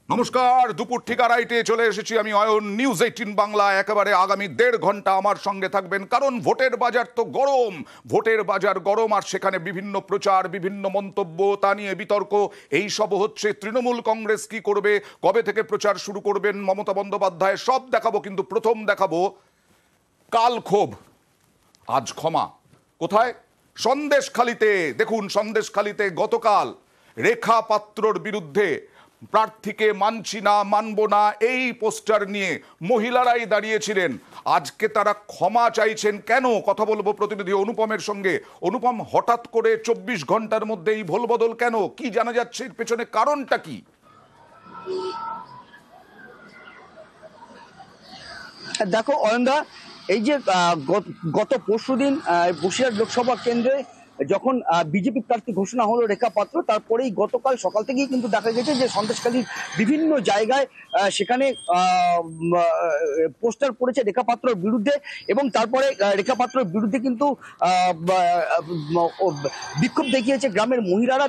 নমস্কার, দুপুর ঠিক আড়াইটে চলে এসেছি আমি অয়ন। নিউজ 18 বাংলা একেবারে আগামী 1.5 ঘন্টা আমার সঙ্গে থাকবেন, কারণ ভোটের বাজার তো গরম। ভোটের বাজার গরম, আর সেখানে বিভিন্ন প্রচার, বিভিন্ন মন্তব্য, তা নিয়ে বিতর্ক এই সব হচ্ছে। তৃণমূল কংগ্রেস কি করবে, কবে থেকে প্রচার শুরু করবেন মমতা বন্দ্যোপাধ্যায়, সব দেখাবো। কিন্তু প্রথম দেখাবো কাল ক্ষোভ, আজ ক্ষমা। কোথায়? সন্দেশখালিতে। দেখুন, সন্দেশখালিতে গতকাল রেখা পাত্রর বিরুদ্ধে প্রার্থীকে মানছি না, মানব না, এই পোস্টার নিয়ে মহিলারাই দাঁড়িয়েছিলেন। আজকে তারা ক্ষমা চাইছেন। কেন? কথা বলবো প্রতিনিধি অনুপমের সঙ্গে। অনুপম, হঠাৎ করে 24 ঘন্টার মধ্যে এই ভোলবদল কেন? কি জানা যাচ্ছে এর পেছনে কারণটা কি? দেখো অয়নদা, এই যে গত পরশুদিন বসিরহাট লোকসভা কেন্দ্রে যখন বিজেপি প্রার্থী ঘোষণা হলো রেখা পাত্র, তারপরেই গতকাল সকাল থেকেই কিন্তু দেখা গেছে যে সন্দেশখালীর বিভিন্ন জায়গায় সেখানে পোস্টার পড়েছে রেখা পাত্রর বিরুদ্ধে, এবং তারপরে রেখা পাত্রর বিরুদ্ধে কিন্তু বিক্ষোভ দেখিয়েছে গ্রামের মহিলারা।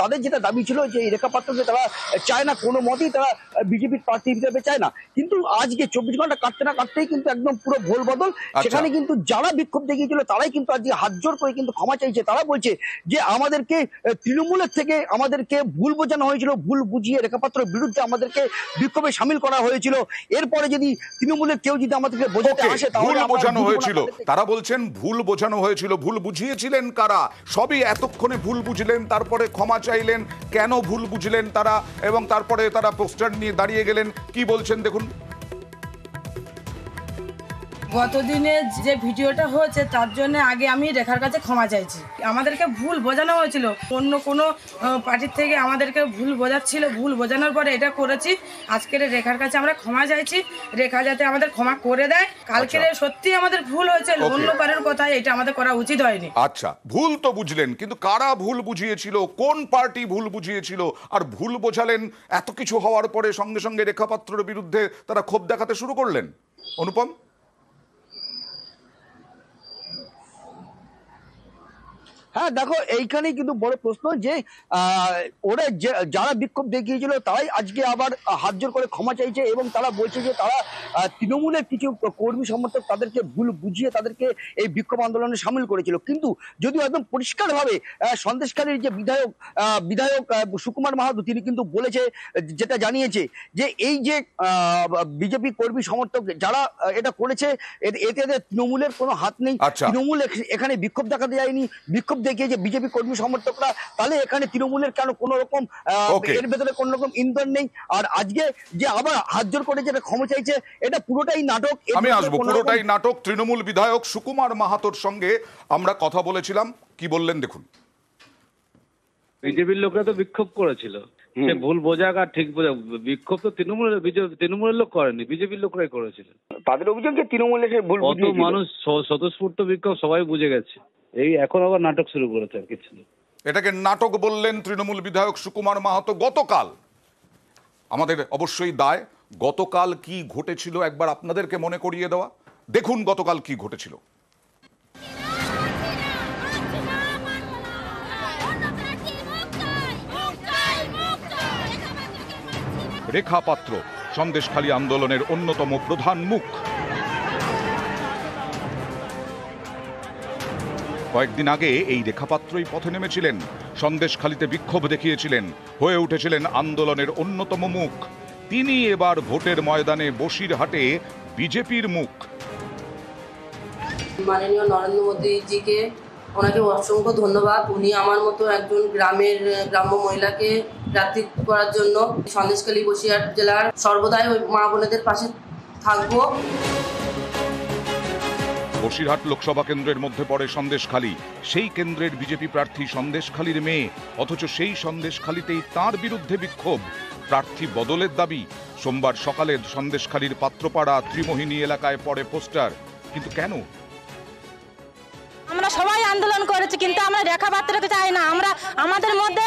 তাদের যেটা দাবি ছিল যে এই রেখা পাত্রকে তারা চায় না, কোনো মতেই তারা বিজেপির প্রার্থী হিসেবে চায় না। কিন্তু আজকে 24 ঘন্টা কাটতে না কাটতেই কিন্তু একদম পুরো ভোল বদল। সেখানে কিন্তু যারা বিক্ষোভ দেখিয়েছিল তারাই কিন্তু আজকে হাত জোর করে কিন্তু ক্ষমা চাইছে। তারা বলছে যে আমাদেরকে তৃণমূলের থেকে আমাদেরকে ভুল বোঝানো হয়েছিল, ভুল বুঝিয়ে রেখাপাত্রের বিরুদ্ধে আমাদেরকে বিক্ষোভে সামিল করা হয়েছিল। এরপরে যদি তৃণমূলের কেউ যদি আমাদেরকে বোঝাতে আসে তাহলে বোঝানো হয়েছিল। তারা বলছেন ভুল বোঝানো হয়েছিল। ভুল বুঝিয়েছিলেন কারা? সবই এতক্ষণে ভুল বুঝলেন, তারপরে ক্ষমা চাইলেন। কেন ভুল বুঝলেন তারা, এবং তারপরে তারা পোস্টার নিয়ে দাঁড়িয়ে গেলেন? কি বলছেন দেখুন। গতদিনে যে ভিডিওটা হয়েছে তার জন্য আগে আমি রেখার কাছে ক্ষমা চাইছি। আমাদেরকে ভুল বোঝানো হয়েছিল, অন্য কোনো পার্টির থেকে আমাদেরকে ভুল বোঝাচ্ছিল। ভুল বোঝানোর পরে এটা করেছি। আজকের রেখার কাছে আমরা ক্ষমা চাইছি, রেখা যাতে আমাদের ক্ষমা করে দেয়। কালকের সত্যি আমাদের ভুল হয়েছে, অন্য কারোর কথায় এটা আমাদের করা উচিত হয়নি। আচ্ছা, ভুল তো বুঝলেন, কিন্তু কারা ভুল বুঝিয়েছিল, কোন পার্টি ভুল বুঝিয়েছিল, আর ভুল বোঝালেন, এত কিছু হওয়ার পরে সঙ্গে সঙ্গে রেখাপাত্রের বিরুদ্ধে তারা ক্ষোভ দেখাতে শুরু করলেন? অনুপম। হ্যাঁ দেখো, এইখানেই কিন্তু বড় প্রশ্ন যে ওরা যারা বিক্ষোভ দেখিয়েছিল তারাই আজকে আবার হাত জোর করে ক্ষমা চাইছে, এবং তারা বলছে যে তারা তৃণমূলের কিছু কর্মী সমর্থক তাদেরকে ভুল বুঝিয়ে তাদেরকে এই বিক্ষোভ আন্দোলনে সামিল করেছিল। কিন্তু যদিও একদম পরিষ্কারভাবে সন্দেশখালীর যে বিধায়ক সুকুমার মাহাতো তিনি কিন্তু বলেছে, যেটা জানিয়েছে যে এই যে বিজেপি কর্মী সমর্থক যারা এটা করেছে এতে তৃণমূলের কোনো হাত নেই। তৃণমূল এখানে বিক্ষোভ দেখাতে যায়নি। বিক্ষোভ দেখিয়ে যে বিজেপি কর্মী সমর্থকরা, তাহলে এখানে তৃণমূলের কেন কোনো রকম এর ভেতরে কোনো রকম ইন্ধন নেই। আর আজকে যে আবার হাত জোর করে যেটা ক্ষমা চাইছে, এটা পুরোটাই নাটক। আমি আসবো, পুরোটাই নাটক। তৃণমূল বিধায়ক সুকুমার মাহাতোর সঙ্গে আমরা কথা বলেছিলাম, কি বললেন দেখুন। বিজেপির লোকরা তো বিক্ষোভ করেছিল, সে ভুল বোঝাক আর ঠিক বোঝাক, বিক্ষোভ তো তৃণমূলের লোক করেনি, বিজেপির লোকরাই করেছিল। তাদের অভিযোগ যে তৃণমূলের ভুল, কত মানুষ স্বতঃস্ফূর্ত বিক্ষোভ, সবাই বুঝে গেছে। এই এখন আবার নাটক শুরু করেছে আর কিছু। এটাকে নাটক বললেন তৃণমূল বিধায়ক সুকুমার মাহাতো। গতকাল আমাদের অবশ্যই দায় গতকাল কি ঘটেছিল একবার আপনাদেরকে মনে করিয়ে দেওয়া। দেখুন গতকাল কি ঘটেছিল। রেখা পাত্র সন্দেশখালী আন্দোলনের অন্যতম প্রধান মুখ। কয়েকদিন আগে এই রেখাপাত্রই পথে নেমেছিলেন, সন্দেশখালীতে বিক্ষোভ দেখিয়েছিলেন, হয়ে উঠেছিলেন আন্দোলনের অন্যতম মুখ। তিনি এবার ভোটের ময়দানে বসিরহাটে বিজেপির মুখ। মাননীয় নরেন্দ্র মোদীজিকে, ওনাকে অসংখ্য ধন্যবাদ। উনি আমার মতো একজন গ্রাম্য মহিলাকে প্রার্থী করার জন্য সন্দেশখালী বসিরহাট জেলার সর্বদাই ওই মা বোনেদের পাশে থাকবো। বসিরহাট লোকসভা কেন্দ্রের মধ্যে পড়ে সন্দেশখালী। সেই কেন্দ্রের বিজেপি প্রার্থী সন্দেশখালীর মেয়ে, অথচ সেই সন্দেশখালীতেই তার বিরুদ্ধে বিক্ষোভ, প্রার্থী বদলের দাবি। সোমবার সকালে সন্দেশখালীর পাত্রপাড়া ত্রিমোহিনী এলাকায় পড়ে পোস্টার। কিন্তু কেন? আমরা সবাই আন্দোলন করেছি, কিন্তু আমরা রেখা পাত্রকে চাই না। আমরা আমাদের মধ্যে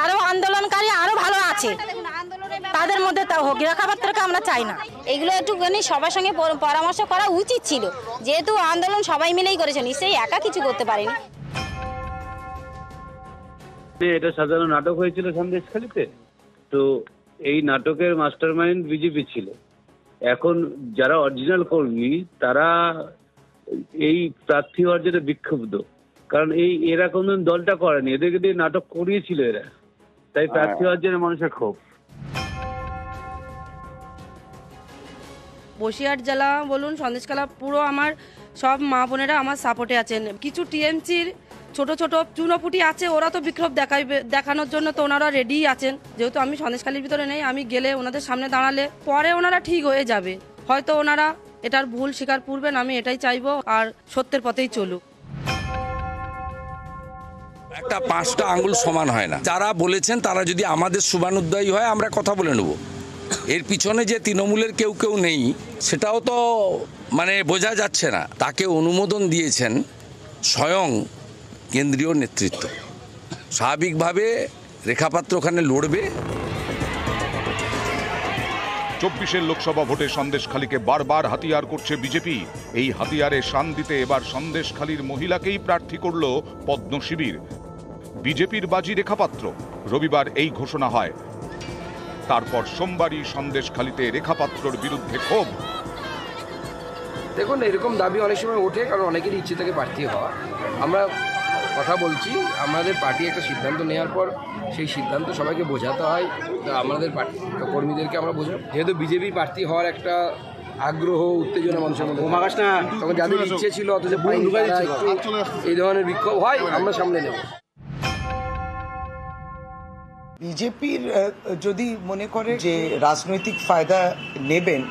আরো আন্দোলনকারী আরো ভালো আছে, তাদের মধ্যে তাও হোক, রেখা পাত্রকে আমরা চাই না। এগুলো একটুখানি সবার সঙ্গে পরামর্শ করা উচিত ছিল, যেহেতু আন্দোলন সবাই মিলেই করেছে, নিশ্চয়ই একা কিছু করতে পারেনি। এটা সাধারণ নাটক হয়েছিল সন্দেশখালীতে, তো এই নাটকের মাস্টারমাইন্ড বিজেপি ছিল। এখন যারা অরিজিনাল কর্মী তারা এই প্রার্থী হওয়ার জন্য বিক্ষুব্ধ, কারণ এরা কোনদিন দলটা করেনি, এদেরকে দিয়ে নাটক করিয়েছিল এরা, তাই প্রার্থী হওয়ার জন্য মানুষের ক্ষোভ। বসিরহাট জেলা বলুন, সন্দেশখালা, পুরো আমার সব মা বোনেরা আমার সাপোর্টে আছেন। কিছু টিএমসির ছোট ছোট চুনোপুটি আছে, ওরা তো বিক্ষোভ দেখানোর জন্য তো ওনারা রেডি আছেন। যেহেতু আমি সন্দেশখালির ভিতরে নেই, আমি গেলে ওনাদের সামনে দাঁড়ালে পরে ওনারা ঠিক হয়ে যাবে। হয়তো ওনারা এটার ভুল স্বীকার করবেন, আমি এটাই চাইবো, আর সত্যের পথেই চলুক। একটা 5টা আঙ্গুল সমান হয় না। যারা বলেছেন তারা যদি আমাদের শুভানুদ্দায়ী হয় আমরা কথা বলে নেব। এর পিছনে যে তৃণমূলের কেউ কেউ নেই সেটাও তো মানে বোঝা যাচ্ছে না। তাকে অনুমোদন দিয়েছেন স্বয়ং কেন্দ্রীয় নেতৃত্ব। স্বাভাবিকভাবে রেখাপাত্র ওখানে লড়বে। 24-এর লোকসভা ভোটে সন্দেশখালীকে বারবার হাতিয়ার করছে বিজেপি। এই হাতিয়ারে শান দিতে এবার সন্দেশখালীর মহিলাকেই প্রার্থী করল পদ্ম শিবির। বিজেপির বাজি রেখাপাত্র। রবিবার এই ঘোষণা হয়। তারপর সোমবারই সন্দেশখালীতে রেখাপাত্রর বিরুদ্ধে ক্ষোভ। দেখুন, এরকম দাবি অনেক সময় ওঠে, কারণ অনেকেরই ইচ্ছে থেকে প্রার্থী হওয়া। আমরা কথা বলছি, আমাদের পার্টি একটা সিদ্ধান্ত নেওয়ার পর সেই সিদ্ধান্ত সবাইকে বোঝাতে হয়। আমাদের পার্টি কর্মীদেরকে আমরা বোঝাই, যেহেতু বিজেপি প্রার্থী হওয়ার একটা আগ্রহ উত্তেজনা মানুষের মধ্যে, তখন যাদের ইচ্ছে ছিল অথচ এই ধরনের বিক্ষোভ হয়, আমরা সামনে নেব। বিজেপির যদি মনে করে যে রাজনৈতিক ফায়দা নেবেন,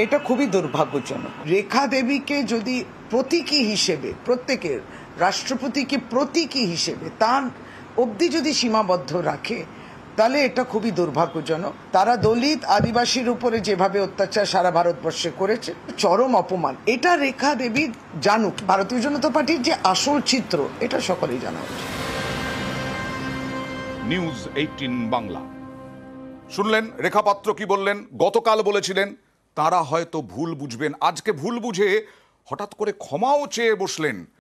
এটা খুবই দুর্ভাগ্যজনক। রেখা দেবীকে যদি প্রতীকী হিসেবে, প্রত্যেকের রাষ্ট্রপতিকে প্রতীকী হিসেবে তার অবধি যদি সীমাবদ্ধ রাখে, তাহলে এটা খুবই দুর্ভাগ্যজনক। তারা দলিত আদিবাসীর উপরে যেভাবে অত্যাচার সারা ভারতবর্ষে করেছে, চরম অপমান। এটা রেখা দেবী জানুক। ভারতীয় জনতা পার্টির যে আসল চিত্র, এটা সকলেই জানা উচিত। নিউজ 18 বাংলা। শুনলেন রেখাপাত্র কি বললেন। গতকাল বলেছিলেন তারা হয়তো ভুল বুঝবেন, আজকে ভুল বুঝে হঠাৎ করে ক্ষমাও চেয়ে বসলেন।